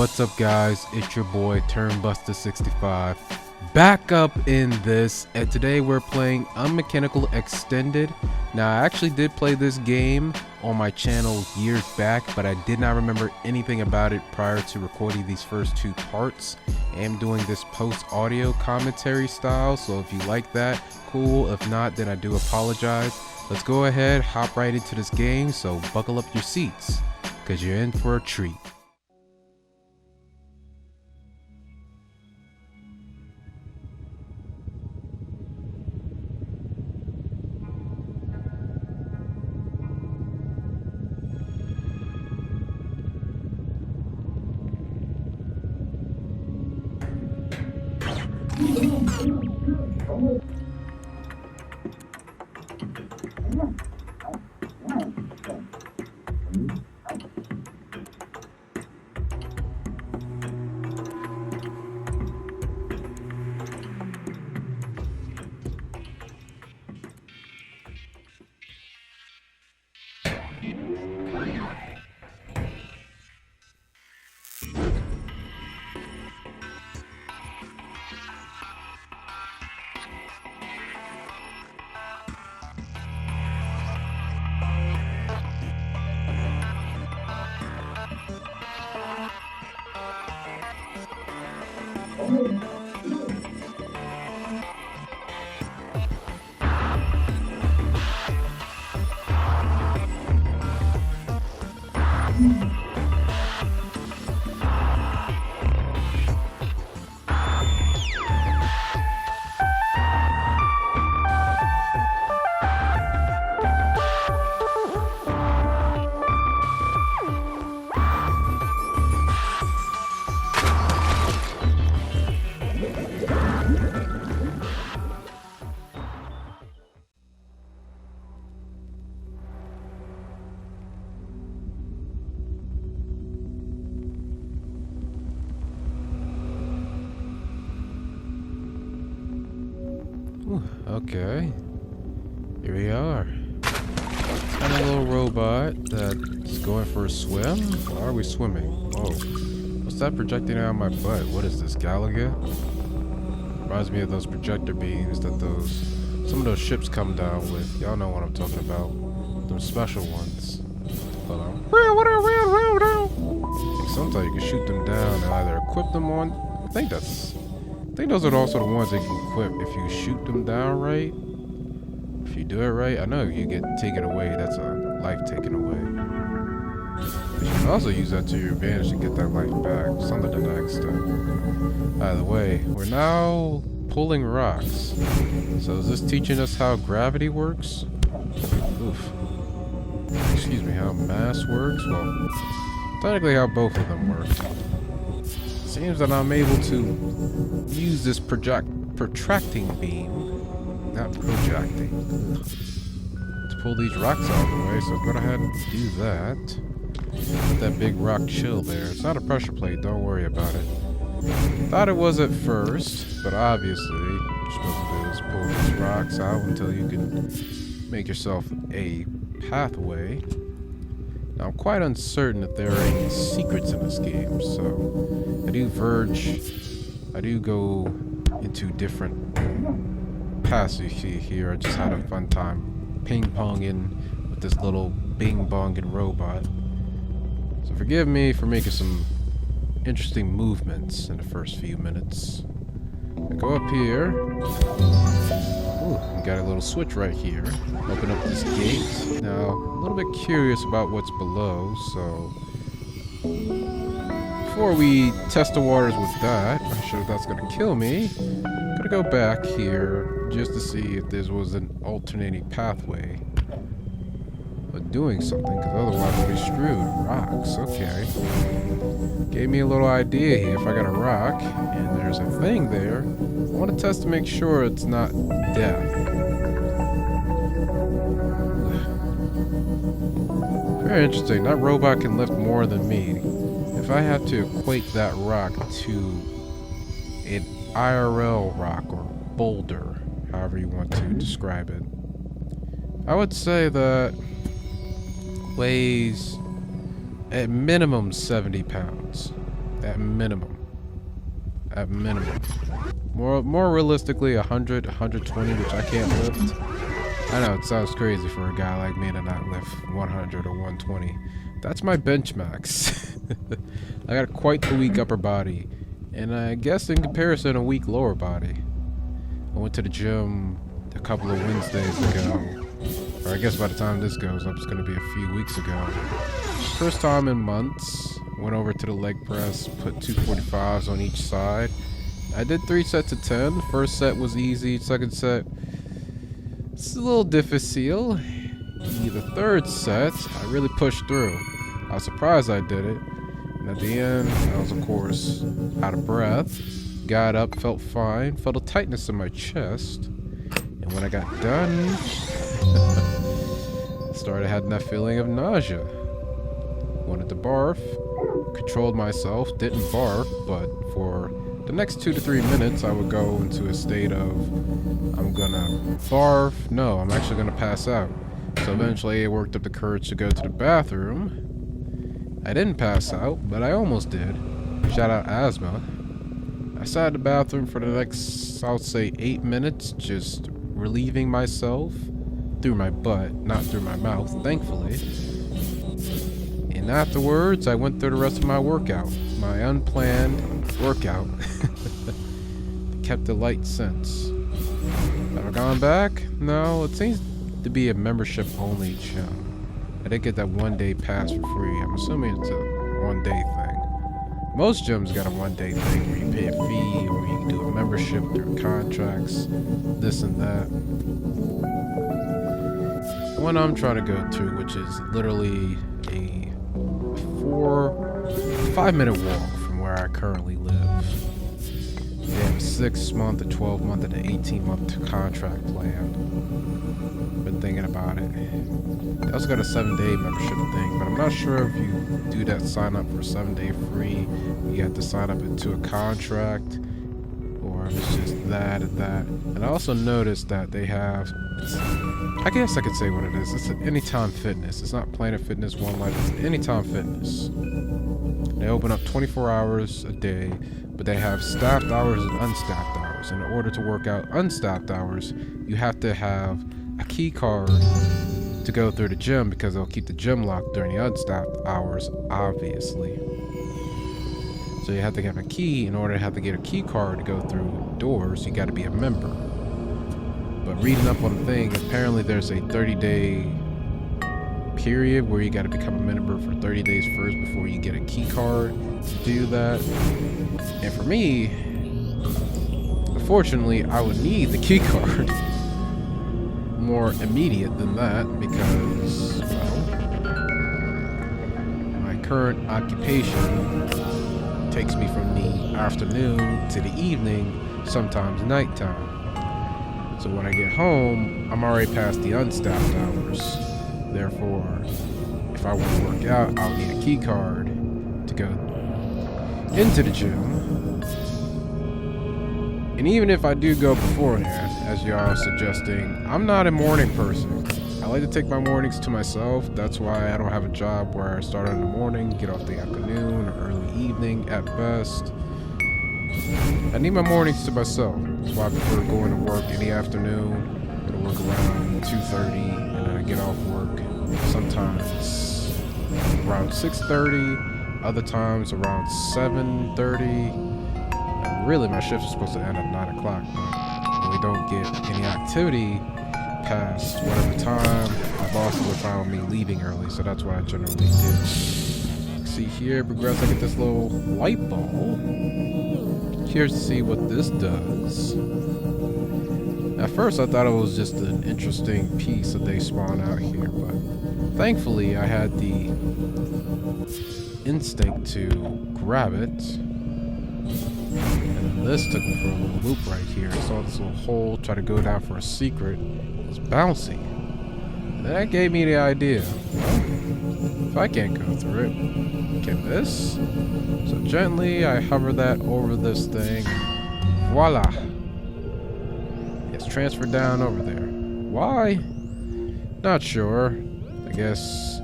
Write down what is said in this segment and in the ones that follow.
What's up, guys? It's your boy Turnbuster65 back up in this, and today we're playing Unmechanical Extended. Now, I actually did play this game on my channel years back, but I did not remember anything about it prior to recording these first two parts. I am doing this post audio commentary style, so if you like that, cool. If not, then I do apologize. Let's go ahead, hop right into this game, so buckle up your seats because you're in for a treat. Okay, here we are. It's got a little robot that's going for a swim. Why are we swimming? Oh, what's that projecting out of my butt? What is this, Galaga? Reminds me of those projector beams that some of those ships come down with. Y'all know what I'm talking about. Those special ones. Hold on. Sometimes you can shoot them down and either equip them on. I think those are also the ones that you can equip if you shoot them down right. If you do it right, I know you get taken away. That's a life taken away. But you can also use that to your advantage to get that life back. Something to that extent. Either way, we're now pulling rocks. So is this teaching us how gravity works? Oof. Excuse me, how mass works? Well, technically how both of them work. Seems that I'm able to use this protracting beam, not projecting, to pull these rocks out of the way, so go ahead and do that. Let that big rock chill there. It's not a pressure plate, don't worry about it. Thought it was at first, but obviously what you're supposed to do is pull these rocks out until you can make yourself a pathway. Now, I'm quite uncertain if there are any secrets in this game, so I do go into different paths you see here. I just had a fun time ping-ponging with this little bing-bonging robot. So forgive me for making some interesting movements in the first few minutes. I go up here. Ooh, we got a little switch right here. Open up this gate. Now, a little bit curious about what's below, so before we test the waters with that, I'm sure that's gonna kill me. I'm gonna go back here just to see if there was an alternating pathway. But doing something, because otherwise we'll be screwed. Rocks, okay. Gave me a little idea here. If I got a rock and there's a thing there, I want to test to make sure it's not death. Very interesting. That robot can lift more than me. If I had to equate that rock to an IRL rock or boulder, however you want to describe it, I would say that weighs at minimum 70 pounds. At minimum. At minimum. More realistically, 100, 120, which I can't lift. I know it sounds crazy for a guy like me to not lift 100 or 120. That's my bench max. I got quite the weak upper body, and I guess in comparison, a weak lower body. I went to the gym a couple of Wednesdays ago, or I guess by the time this goes up, it's going to be a few weeks ago. First time in months. Went over to the leg press, put 245s on each side. I did 3 sets of 10. First set was easy. Second set, it's a little difficile. The third set, I really pushed through. I was surprised I did it. And at the end, I was, of course, out of breath. Got up, felt fine, felt a tightness in my chest. And when I got done, started having that feeling of nausea. Wanted to barf. Controlled myself, didn't barf, but for the next 2 to 3 minutes, I would go into a state of, I'm gonna barf. No, I'm actually gonna pass out. So eventually I worked up the courage to go to the bathroom. I didn't pass out, but I almost did. Shout out asthma. I sat in the bathroom for the next, I'll say 8 minutes, just relieving myself through my butt, not through my mouth, thankfully. And afterwards, I went through the rest of my workout, my unplanned workout. Kept it light since. Have I gone back? No, it seems to be a membership-only gym. I did get that 1-day pass for free. I'm assuming it's a 1-day thing. Most gyms got a 1-day thing where you pay a fee, or you can do a membership through contracts, this and that. One I'm trying to go to, which is literally a 5-minute walk from where I currently live. They have a 6-month, a 12-month, and an 18-month contract plan. Been thinking about it. They also got a 7-day membership thing, but I'm not sure if you do that sign up for 7-day free, you have to sign up into a contract, or if it's just that and that. And I also noticed that they have, I guess I could say what it is. It's an Anytime Fitness. It's not Planet Fitness, One Life. It's Anytime Fitness. They open up 24 hours a day, but they have staffed hours and unstaffed hours. In order to work out unstaffed hours, you have to have a key card to go through the gym because they'll keep the gym locked during the unstaffed hours, obviously. So you have to have a key. In order to have to get a key card to go through doors, you got to be a member. But reading up on the thing, apparently there's a 30-day period where you got to become a member for 30 days first before you get a key card to do that. And for me, unfortunately, I would need the key card more immediate than that because, well, my current occupation takes me from the afternoon to the evening, sometimes nighttime. So when I get home, I'm already past the unstaffed hours. Therefore, if I want to work out, I'll need a key card to go into the gym. And even if I do go beforehand, as y'all are suggesting, I'm not a morning person. I like to take my mornings to myself. That's why I don't have a job where I start in the morning, get off the afternoon or early evening at best. I need my mornings to myself. That's why I prefer going to work in the afternoon. Go to work around 2:30, and then I get off work sometimes around 6:30, other times around 7:30. And really, my shift is supposed to end at 9 o'clock, but we don't get any activity past whatever time. My boss would find me leaving early, so that's what I generally do. See here, progress. I get this little light ball. Here's to see what this does. At first I thought it was just an interesting piece that they spawn out here, but thankfully I had the instinct to grab it. And this took me for a little loop right here. I saw this little hole, try to go down for a secret. It was bouncy. And that gave me the idea. Well, if I can't go through it, can this? So gently I hover that over this thing. Voila! It's transferred down over there. Why? Not sure. I guess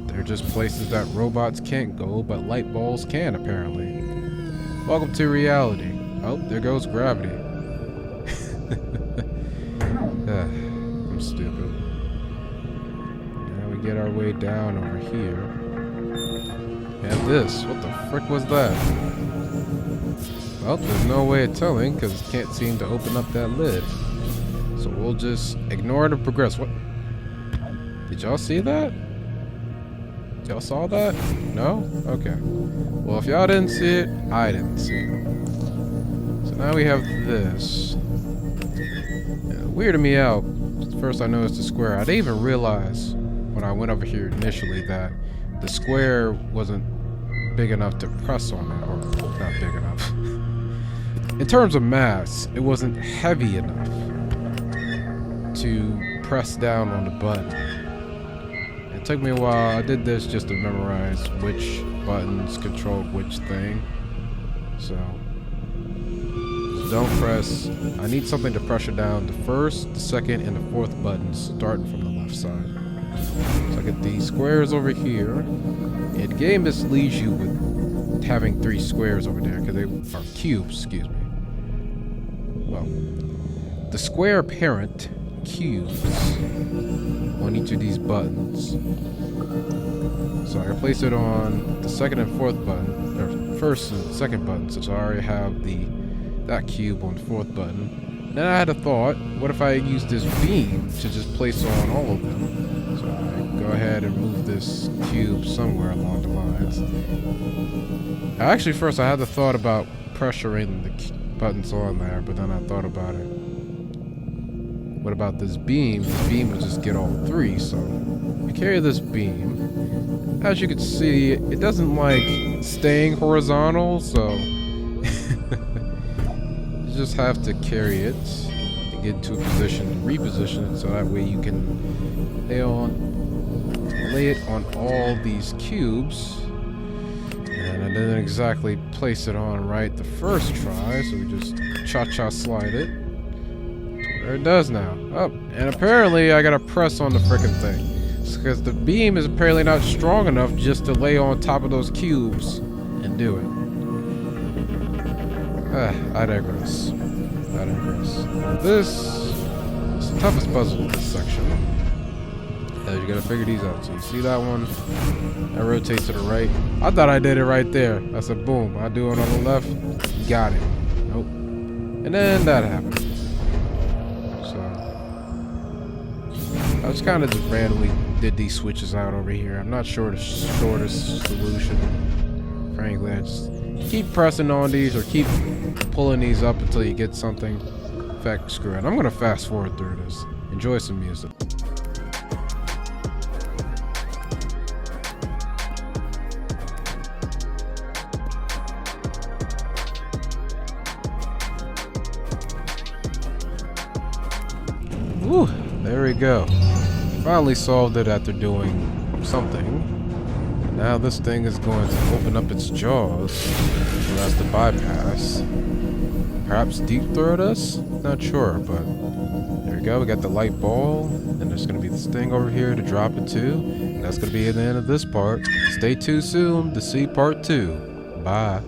they're just places that robots can't go, but light bulbs can apparently. Welcome to reality. Oh, there goes gravity. I'm stupid. Now we get our way down over here. And this. What the frick was that? Well, there's no way of telling because it can't seem to open up that lid. So we'll just ignore it and progress. What? Did y'all see that? Y'all saw that? No? Okay. Well, if y'all didn't see it, I didn't see it. So now we have this. And it weirded me out. First I noticed the square. I didn't even realize when I went over here initially that the square wasn't big enough to press on it. Or not big enough. In terms of mass, it wasn't heavy enough to press down on the button. It took me a while. I did this just to memorize which buttons controlled which thing. So don't press. I need something to pressure down the first, the second, and the fourth buttons starting from the left side. So I get these squares over here. And the game misleads you with having 3 squares over there because they are cubes, excuse me. Well, the square parent cubes on each of these buttons. So I can place it on the second and fourth button, or first and second button, since I already have that cube on the fourth button. And then I had a thought, what if I use this beam to just place on all of them? So I go ahead and move this cube somewhere along the lines. Actually, first I had the thought about pressuring the buttons on there, but then I thought about it. What about this beam? This beam will just get all 3, so I carry this beam. As you can see, it doesn't like staying horizontal, so you just have to carry it and get into a position to reposition it, so that way you can lay it on all these cubes. And I didn't exactly place it on right the first try, so we just cha-cha slide it. There it does now. Oh, and apparently I gotta press on the frickin' thing. It's because the beam is apparently not strong enough just to lay on top of those cubes and do it. I digress. This is the toughest puzzle in this section. You gotta figure these out. So you see that one? That rotates to the right. I thought I did it right there. I said, boom. I do it on the left. Got it. Nope. And then that happened. So I just kind of just randomly did these switches out over here. I'm not sure the shortest solution. Frankly, I just keep pressing on these or keep pulling these up until you get something. In fact, screw it. I'm gonna fast forward through this. Enjoy some music. Whew, there we go. Finally solved it after doing something. And now this thing is going to open up its jaws for us to bypass. Perhaps deep throat us? Not sure, but there we go. We got the light ball, and there's going to be this thing over here to drop it to. And that's going to be the end of this part. Stay tuned soon to see part 2. Bye.